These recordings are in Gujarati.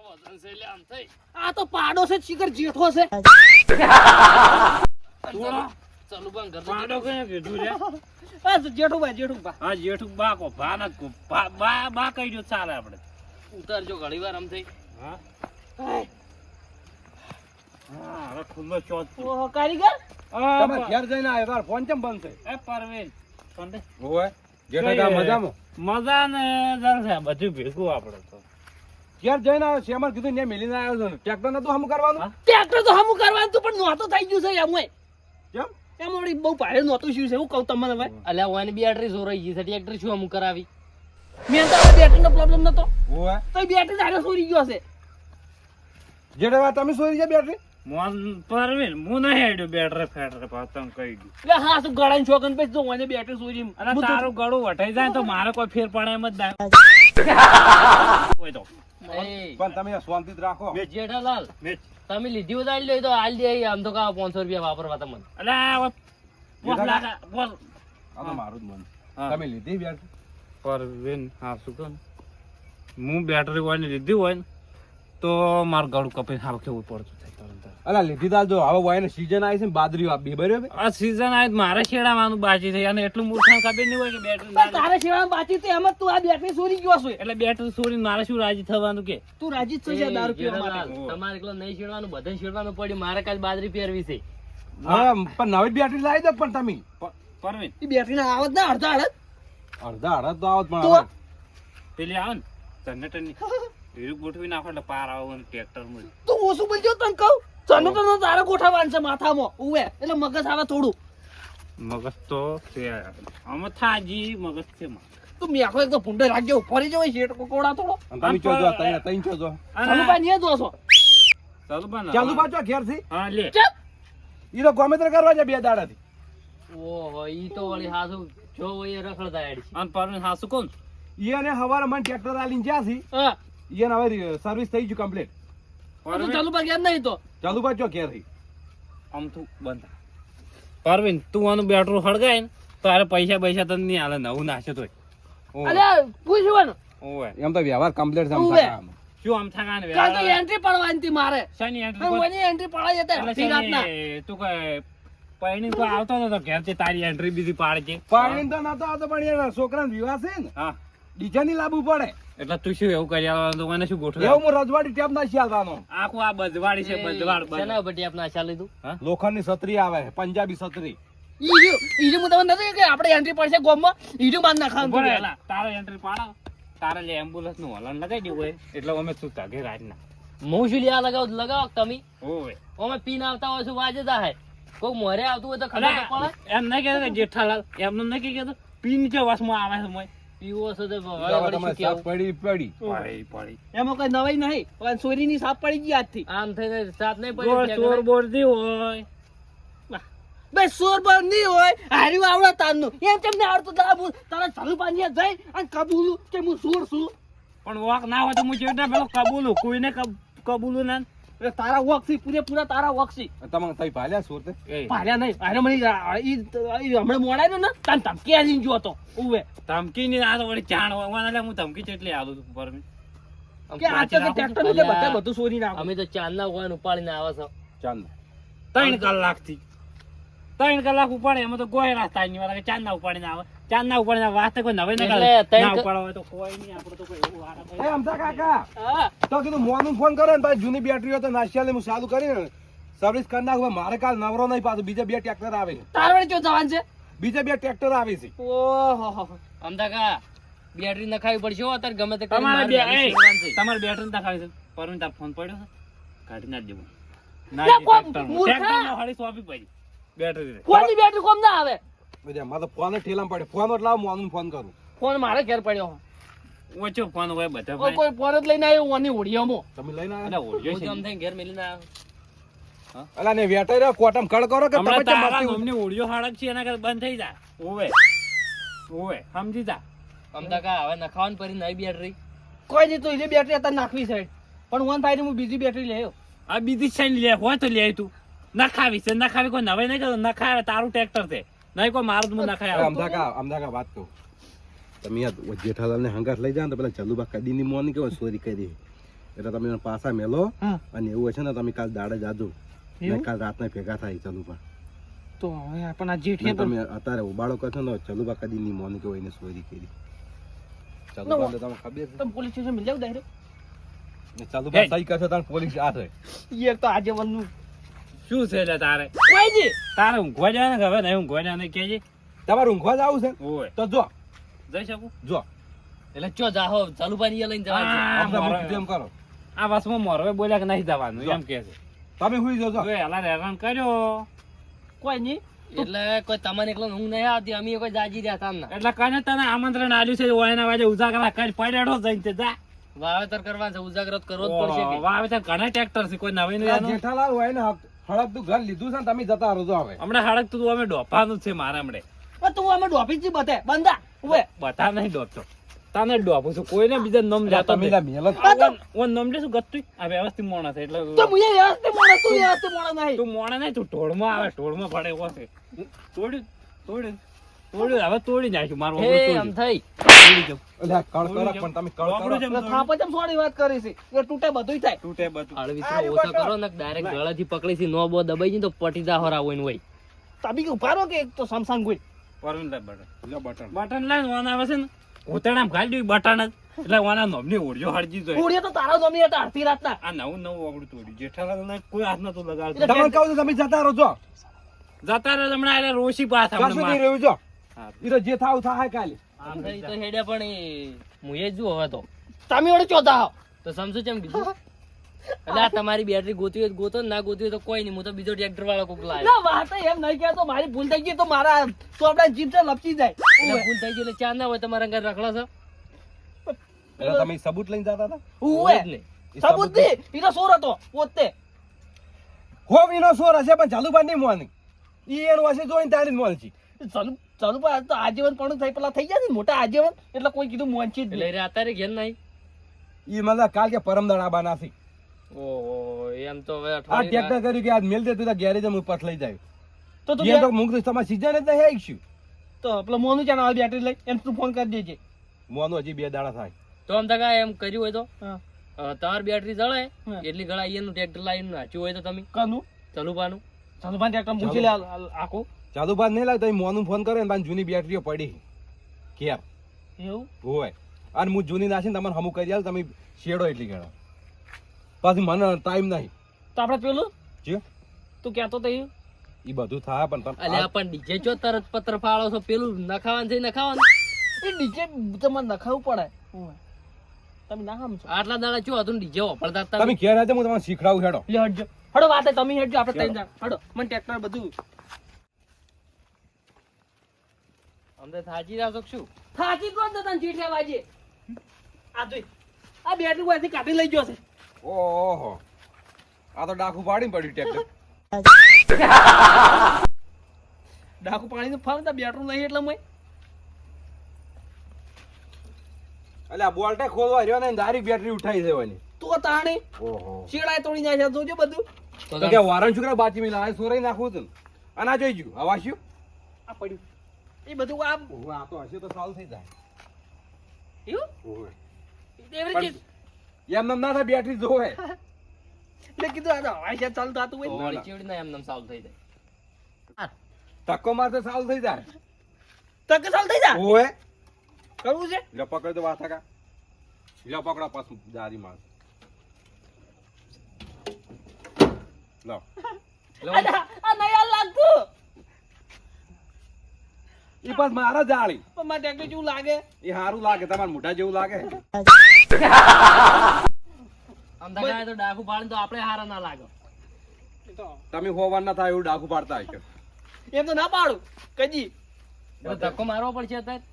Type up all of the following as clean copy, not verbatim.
આ તો પાડો છે ચીકર જેઠો છે ચાલુ બંધ કર પાડો કયા કીધું રે આ જેઠું હા જેઠું બા કો ભા ના કો બા કઈ જો ચાલે આપણે ઉતારજો ઘણી વાર આમ થઈ હા હા હવે ખુલ્લો ચોથ ઓહો કારીગર તમે ઘેર જઈને આવ્યો તાર ફોન કેમ બંધ છે એ પરવીન કોંડે ઓય જેઠા મજામાં મજા ને જલસા બધું ભેગું આપણે તો ઘેર જઈને આવ્યો શેમર કીધું ને મેલીને આવ્યો છે ટ્રેક્ટર નતું હમ કરવાનું ટ્રેક્ટર તો હમું કરવાનું તું પણ નહોતું થઈ ગયું છે એમ કેમ એમ વળી બહુ ભારે નહોતું શું છે હું કહું તમને હવે અલ્યા ઓની બેટરી સોરાઈ ગઈ છે ટ્રેક્ટર શું અમુક કરાવી મેં તો બેટરીનો પ્રોબ્લેમ નતો ઓય તો બેટરી તારે સોરી ગયો છે જેઠા તમે સોરી છે બેટરી મોન પરવીન હું નહીં હેડ્યો બેટરે ફેટરે પતંગ કહી ગયું એટલે હા શું ગળાની છોકન પછી જો મને બેટરી સોરી અને તારું ગળું વટાઈ જાય તો મારે કોઈ ફેર પડે એમ જ ના હોય તો પણ તમે શાંતિ જ રાખો જેઠાલાલ મેચ તમે લીધી હોય તો આલી લો તો આલી દે આમ તો કા 500 રૂપિયા વાપરવા તમને અલા બોલ લાગા બોલ આ તો મારું જ મન હા. તમે લીધી બેટરી પરવીન હા શું કહું હું બેટરી હોય ને લીધી હોય ને તો મારું ગળું કપીને હાવ કેવું પડતું થાય તરત. અલા લીધી દાલ જો હવે વાયને સીઝન આવી છે ને બાદરી આપી બરાબર આ સીઝન આય મારે છેડાવાનું બાકી થઈ અને એટલું મૂર્ખાને ખબર નહીં હોય કે બેટરી પણ તારે સેવામાં બાકી તો એમ જ તું આ બેટરી સોરી ગયો છે એટલે બેટરી છોડીને મારે શું રાજી થવાનું કે તું રાજી જ થઈ જા દારૂ પીવા જેઠાલાલ, માટે તમારે એકલો નહીં છેડવાનું બધે છેડવાનું પડ્યું મારે કાલ બાજરી પહેરવી છે હા પણ નવી બેટરી લાવી દો પણ તમે પરવીન એ બેટરીના આવત ના અડધા અડધ અડધા અડધ તો આવત પણ તો હવે પેલી આવે ને જનરેટરની હીરું ગોઠવી નાખો એટલે પાર આવો ને ટ્રેક્ટર માં તું ઓછું બોલજો તને કહું ચનો તો તારે ગોઠવવાનું છે માથામાં ઉવે એટલે મગજ આવે થોડું મગજ તો છે આમાં થાજી મગજ છે તું મેખો એક તો ભૂંડે રાખજો ફરી જવાય શેઠ કોકોડા થોડો અને તમે ચો જો તઈ ચો જો ચાલુ ભાઈ નહીં જોશો ચાલુ બન ચાલુ પાછો ઘેર થી હા લે ચપ ઈ તો ગોમેત્ર કરવા છે બે દાડાથી ઓહો ઈ તો વળી હાસુ જો હોય એ રખડતા હેડ છે અને પરવીન હા શું કોણ ઈ અને હવારે મને ટ્રેક્ટર આલીને જ્યાં છે હા ઈ અને હવે સર્વિસ થઈ ગયું કમ્પ્લીટ તું ચાલુ ભાઈ એમ નહીં તો ચાલુ પાછો ઘેર થી આમ તું બંધ પરવીન તું આનું બેટરું હળગાય ને તારે પૈસા તને નહીં હાલે નવું નાશે તોય અલ્યા પૂછવાનું ઓય એમ તો વ્યવહાર કમ્પ્લીટ ઉવે. શું આમ થાકા ને કાલ તો એન્ટ્રી પડવાની હતી મારે શની હું એની એન્ટ્રી પડાઈ જતા અડધી રાતના તું કઈ પૈણી કોઈ આવતો નતો ઘેર છે તારી એન્ટ્રી બીજી પાડે છે પાણી તો નતો આવતો પણ યાર છોકરાનો વિવાહ છે ને હા ડીજાની લાવવું પડે એટલે તું શું એવું કરી આવવાનું તો મને શું ગોઠવે એવું હું રજવાડી ટેપ ના ચાલવાનો આખું આ બજવાડી છે બજવાડ શેના બટી આપણે આશા લીધું લોખંડની છત્રી આવે પંજાબી છત્રી ઈજુ હું તમને નથી કે આપણે એન્ટ્રી પડશે ગોમમાં ઈજુ બાંધ નાખવાનું તું પહેલા. તારે એન્ટ્રી પાડો તારે લે એમ્બ્યુલન્સ નું હલન લગાઈ દેવું હોય એટલે અમે શું તાગે રાતના હું શું લ્યા લગાવો તમે ઓય અમે પીન આવતા હોય શું વાજતા હે કોઈ મોરે આવતું હોય તો ખબર તો પડે એમ નહીં કહેતો કે જેઠાલાલ એમને નહીં કહેતો પીન કે વસમાં આવે છે મોય પીવો હશે તો હવે વળી તમારે શું સાપ કહેવું? પડી પડી એમાં કઈ નવાઈ નહીં પણ ચોરીની સાપ પડી ગઈ આજથી આમ થઈને સાથ નહીં જો પડી ચોર બોરદી હોય બે સોર પર નહીં હોય હાર્યું આવડે તારનું એમ તમને આવડતું તારા ચાલુ પાણી જઈ અને કબૂલું કે હું સોર છું પણ વોક ના હોય તો હું જેટલા પેલો કબૂલું કોઈને કબૂલું ના એટલે તારા વોક થી પૂરેપૂરા તારા વોક છે તમે તઈ ભાલ્યા સુરત એ ભાલ્યા નહીં અરે મને હમણાં મોડાય ને તાન ધમકી આવીને જો હતો ઉવે ધમકી ની આ તો વળી જાણ હોય વાના લે હું ધમકી ચેટલી આલું છું પરમી કે આ તો ટ્રેક્ટર નું કે બધા બધું ચોરી નાખો અમે તો ચાંદના હોય ઉપાડીને આવે છે ચાંદ 3 કલાકથી 3 કલાક ઉપાડે એમાં તો ગોય રાસ્તા ની વાળા ચાંદના ઉપાડીને આવે ચાંદના ઉપાડીને વાસ્તે કોઈ નવે એટલે ના ત્રણ ઉપાડવા હોય તો કોઈ નહીં આપણે તો કોઈ એવું આરામ એ અમથા કાકા હા તો કીધું મોનું ફોન કરો ને ભાઈ જૂની બેટરી હોય તો નાશિયાલે હું ચાલુ કરીને સર્વિસ કરી નાખું મારે કાલ નવરો નહીં પાછું બીજા બે ટ્રેક્ટર આવે છે તાર વળી જો જવાન છે બીજા બે ટ્રેક્ટર આવે છે ઓહો અમદાકા બેટરી નખાવી પડશે હો અત્યારે ગમે તે કરીને તમારે મારે બે ગાડી છોડવાની છે. તમારે બેટરી ના ખાવી છે પરમી તાર ફોન પડ્યો છે કાઢી ના જ દેવું લે, કોમ મૂર્ખા. ટ્રેક્ટર નો હળી સોંપી પડી બેટરી રે કોની બેટરી કોમ ના આવે બધા મારે તો ફોન ઠેલામાં પડે ફોન એટલે લાવ મોનું ફોન કરું ફોન મારે ઘેર પડ્યો ઓછો ફોન હોય બધા ઓ કોઈ ફોન જ લઈને આવ્યો ઓની હોડિયામાં તમે લઈને એટલે આવ્યા ઓડિયો હું છે તો આમ થઈને ઘેર મેલીને આવ્યો. અલા ને વેટાઈ રહ્યો કોટમ કળ કરો કે હમણાં તમે કેમ તારા મસ્તી મમ્મી ઓડિયો હાડક છે એના કરતા બંધ થઈ જા ઓવે સમજી જા અમદાકા હવે નખાવાની પડી નવી બેટરી કોઈ નહીં તો એ બેટરી અત્યારે નાખવી છે પણ વન ફાઈવ હું બીજી બેટરી લેયો આ બીજી છે લે હોય તો લે તું નખાવી છે નખાવી કોઈ નવે નહીં કરતો નખાવે તારું ટ્રેક્ટર છે નહીં કોઈ મારું તું નખાય અમદાકા વાત કહું તમે યાર જેઠાલાલ ને હંગાત લઈ જાઓ ને તો પેલા ચલુબા કદીની મોની કેવો ચોરી કરી એટલે તમે એને પાછા મેલો હા. અને એવું હશે ને તમે કાલ દાડે જાજો એવું? ને કાલ રાતના ભેગા થાય ચલુબા તો હવે આપણને આ જેઠીએ પણ તમે અત્યારે ઉબાડો કરશો ને ચલુબા કદી ની મોની કે એને ચોરી કરી ચલુબા ને તમે ખબર છે તમે પોલીસ સ્ટેશન મિલ જાવ ડાયરેક્ટ ને ચલુબા સહી કરશો તાર પોલીસ આ છે યાર તો આજે વનનું શું છે એટલે તારે કોઈ જી તારે ઊંઘવા જાય ને હવે નહીં ઊંઘવા જાય ને કેજે તમારે ઊંઘવા જ આવું છે ઓય તો જો જઈ શકું જો એટલે ચો જાહો ચાલુભાઈ લઈને જવાનું છે. આ આપણે મોરવે. મૂકી દો એમ કરો આ વાસમાં મોરવે બોલ્યા કે નહીં જવાનું જો. એમ કે છે તમે હુઈ જો જો એલા હેરાન કર્યો કોઈ નહીં એટલે કોઈ તમને એકલો ઊંઘ નહીં આવતી અમે કોઈ જાજી રહ્યા તામના એટલે કને તને આમંત્રણ આલ્યું છે ઓયના વાજે ઉજાગરા કરી પડ્યો જઈને તે જા વાવેતર કરવાનું છે ઉજાગરો કરવો જ પડશે કે વાવેતર ઘણા ટ્રેક્ટર છે કોઈ નવીન એનું જેઠાલાલ હોય ને હળક ઘર લીધું છે ને તમે જતા રહો છો હવે હમણાં હડક તું અમે ડોપાનું જ છે મારે હમણે પણ તું અમે ડોફી જી બતે બંધા ઉભે બતા નહીં ડોપતો તને જ ડોપું છું કોઈને બીજા નમ જાતો તમે લા મેલો ઓન નમ લે શું ગતું આ વ્યવસ્થિત મોણા છે એટલે તો મુએ વ્યવસ્થિત મોણા તું વ્યવસ્થિત મોણા નહીં તું મોણા નહીં તું ઢોળમાં આવે ઢોળમાં પડે એવો છે તોડ્યું હવે તોડી નાખ્યું મારું હે વગર આમ તોડી થઈ જાઉં. એટલે કળ કરો પણ તમે કળ કરો વાપરું છે એમ એટલે થાપા ચમ સોડી વાત કરી છે એ તૂટે બધુંય થાય તૂટે બધું અળવીસરો ઓછો કરો ને ડાયરેક્ટ ગળાથી પકડી છે નો બો દબાઈ જઈને તો પટીદા હોરા હોય ને હોય તમે કે ઉભા રહો કે એક તો સમસાન કોઈ પરવીન લે બટન લ્યો બટન બટન લઈને વાના આવે છે ને ઉતરણામ ઘાલી દઉં બટન જ એટલે વાના નોમની ઓળજો હળજી જોઈએ ઉડીએ તો તારા જમી હતા અડધી રાતના આ નવું વાગડું તોડ્યું જેઠાલાલ કોઈ હાથ નતો લગાડતો તમને કહું છું તમે જતા રહો છો જતા રહે હમણાં એટલે રોશી પાસ કશું નહીં રહ્યું છો ઈ તો જે થાવ થાય કાલે આમ થઈ તો હેડે પણ એ મુએ જ હવે તો તમે વડે ચોથા આવો તો સમજુ કેમ કીધું એટલે આ તમારી બેટરી ગોતી હોય તો ગોતો ને ના ગોતી હોય તો કોઈ નહીં હું તો બીજો ટ્રેક્ટર વાળો કોક લાવે ના વાત એમ નહીં કહેતો મારી ભૂલ થઈ ગઈ તો મારા ચોપડા જીભ છે લપસી જાય એટલે ભૂલ થઈ ગઈ એટલે ચા ના હોય તમારા ઘર રખડો છો એટલે તમે સબૂત લઈને જતા હતા ઉવે જ નહીં. સબૂત થી ઈ તો સોર હતો પોતે હો વીનો સોર હશે પણ ચાલુબા નહીં મોની ઈ એનું હશે જોઈને તારી જ મોન છે ચાલુ ચાલુ પણ તો આજીવન પણ થઈ પેલા થઈ જાય ને મોટા આજીવન એટલે કોઈ કીધું મોંચી જ એટલે નહીં રે અત્યારે ઘેર નહીં ઈ મને કાલ કે પરમદાડા બનાસી ઓહો એમ તો હવે આ અઠવાડિયે ટ્રેક્ટર કર્યું કે આજ મેલ દે તું ગેરેજ માં ઉપર લઈ જાય તો તું એ તો મુંગ તમારે સીઝન જ નહીં આવીશું તો પેલો મોનું ચાને આવી બેટરી લઈ એમ તું ફોન કરી દેજે મોનું હજી 2 દાડા થાય તો આમ તકા એમ કર્યું હોય તો હા તમારી બેટરી જળે હા. એટલી ઘણા અહીંયાનું ટ્રેક્ટર લાવીને નાખ્યું હોય તો તમે કનું ચલુપાનું ચાલુ ભાઈ ટ્રેક્ટર મૂકી લે આખું ચાલુબા નહીં લાગે તો મોનું ફોન કરે ને જૂની બેટરીઓ પડી કેમ એવું હોય અને હું જૂની નાખીને તમને હમું કરી આલ તમે શેડો એટલી ગણો પાછી મને ટાઈમ નહીં તો આપણે પેલું જે તું કહેતો તો એવું ઈ બધું થાય પણ તમે અલ્યા પણ ડીજે ચો તરત પત્ર ફાળો છો પેલું નખાવાનું છે નખાવાનું એ ડીજે તમારે નખાવું પડે ઓય. તમે ના સમજો આટલા દાડા ચો હતું ડીજે વાપરતા હતા તમે ઘેર આજે હું તમને શીખડાવું હેડો લે હટજો હડો વાત તમે હેડજો આપણે ત્રણ જણ હડો મને ટ્રેક્ટર બધું અમને થાજી રહ્યા છો કે શું થાકી કોણ તો તને ચીઠ લેવા જે આ જોઈ આ બેટરી કોઈથી કાઢી લઈ ગયો છે ઓહો આ તો ડાકુ પાડીને પડ્યું ટ્રેક્ટર ડાકુ પાણીને ફરતા બેટરું નહીં એટલે મેં એટલે આ બોલ્ટે ખોલવા રહ્યો ને દારી બેટરી ઉઠાઈ દેવાની તો તાણી ઓહો શેડાય તોડી નાખ્યા જોજો બધું તો કે વારણ છોકરા બાચી મિલા આ સોરાઈ નાખવું હતું ને. અને આ જોઈ ગયું હવા શું આ પડ્યું એ બધું આ ઓહો આ તો હશે તો સારું થઈ જાય એવું ઓહો એવી પણ રીતે એમ ના થાય બેટરી જોવે એટલે કીધું આ તો હવાઈ જહાજ ચાલુ થતું હોય વળી ચીવડી ના એમ સાવ થઈ જાય ધક્કો મારતો સારું થઈ જાય તો કે ચાલુ થઈ જા ઓહે કરવું છે લો પકડ તો વાત કા લો પકડો પાછું દારી માર લો આ નહીં હાલ લાગતું ઈ પાસ મારા જાળી પણ મારે ટ્રેક્ટર જેવું લાગે એ સારું લાગે તમારા મોઢા જેવું લાગે આમ તકા તો ડાકુ પાડીને તો આપણે હારા ના લાગે તમે હોવા ના થાય એવું ડાકુ પાડતા હશો એમ તો ના પાડું કજી એટલે ધક્કો મારવો પડશે અત્યારે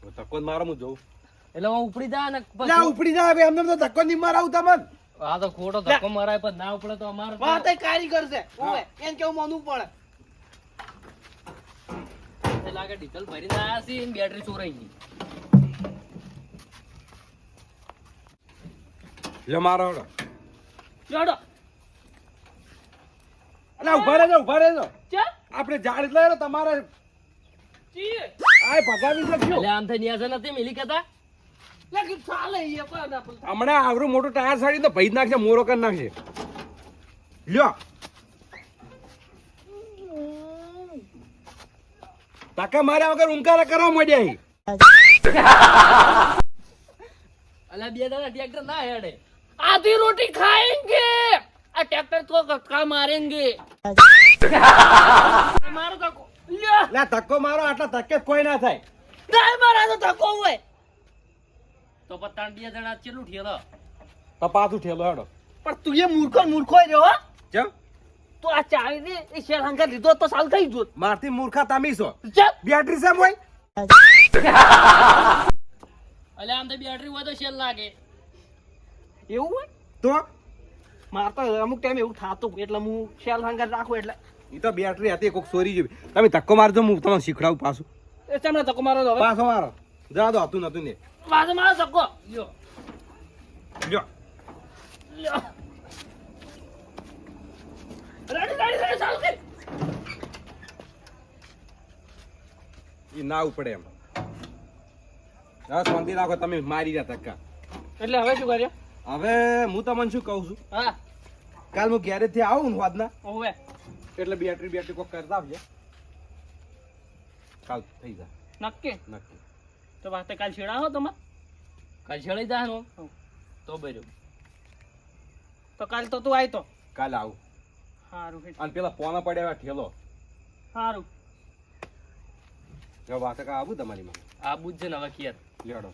તો ધક્કો જ મારો હું જોઉં એટલે હું ઉપડી જાય ને લે ઉપડી જાય ભાઈ એમને તો ધક્કો નહીં મારાવું તમને આ તો ખોટો ધક્કો મરાય પણ ના ઉપડે તો અમારે તો- વાત એ કારીગર છે ઓય એમ કેવું માનવું પડે એ લાગે ડીઝલ ભરીને આયા છે ને બેટરી ચોરાઈ ગઈ લે મારો હેડો જોડો અલા ઉભા રહેજો ચા આપણે જાળી લઈ તમારે ચી આય ભગાવી શકજો એટલે આમ થઈ ન્યા છે નથી મિલી કહેતા લે કે ચાલે એ પણ ના બોલ હમણાં આવરું મોટું ટાયર સાડી તો ભઈ જ નાખશે મોરો કરી નાખશે લ્યો તાકા માર્યા વગર ઉંકારા કરવા માંડ્યા હી. અલા બે દાડા ટ્રેક્ટર ના હેડે. आधी रोटी खाएंगे आ ट्रैक्टर को धक्का मारेंगे मारो धक्को ल्या લે ધક્કો મારો આટલા ધક્કે જ કોઈ ના થાય नहीं मारा तो धक्को हुए તો પત્તા બે જણા ચેલું ઠેલો. તો પાછું ઠેલો હેડો पर तू ये मूर्खो રહ્યો હો ચમ તો આ ચાવી ને એ શેર હંગા લીધો તો સાલ થઈ જોત મારથી મૂર્ખા તામી છો ચલ બેટરી સેમ હોય અલે આમ તો બેટરી હોય તો શેલ લાગે. એવું હોય તો માર તો અમુક ટાઈમ એવું થાતું એટલે હું શેલ હંગા રાખું એટલે ઈ તો બેટરી હતી કોક ચોરી જેવી તમે ધક્કો મારજો હું તમને શીખડાવું પાછું એ તમને ધક્કો મારો તો હવે પાછો મારો જા દો હતું નતું ને વાજે મારો ધક્કો લ્યો લ્યો લ્યો રેડી ચાલુ કર ઈ ના ઉપડે એમ હા શાંતિ રાખો તમે મારી રહ્યા ધક્કા એટલે હવે શું કર્યો હવે હું તમને શું કહું છું હા કાલ હું ગેરેજ થી આવું ને વાદના ઓવે એટલે બેટરી કોક કરતા આવજે કાલ થઈ જાય નક્કી નક્કી તો વાતે કાલ છેડા હો તમાર કાલ છેડાઈ જાહનો તો બર્યો. તો કાલ તો તું આય તો કાલ આવું હારું અને પેલા પોના પડ્યા ઠેલો હારું વાત આવું તમારી માં આ બુજ છે ને હવે કિયર લેડો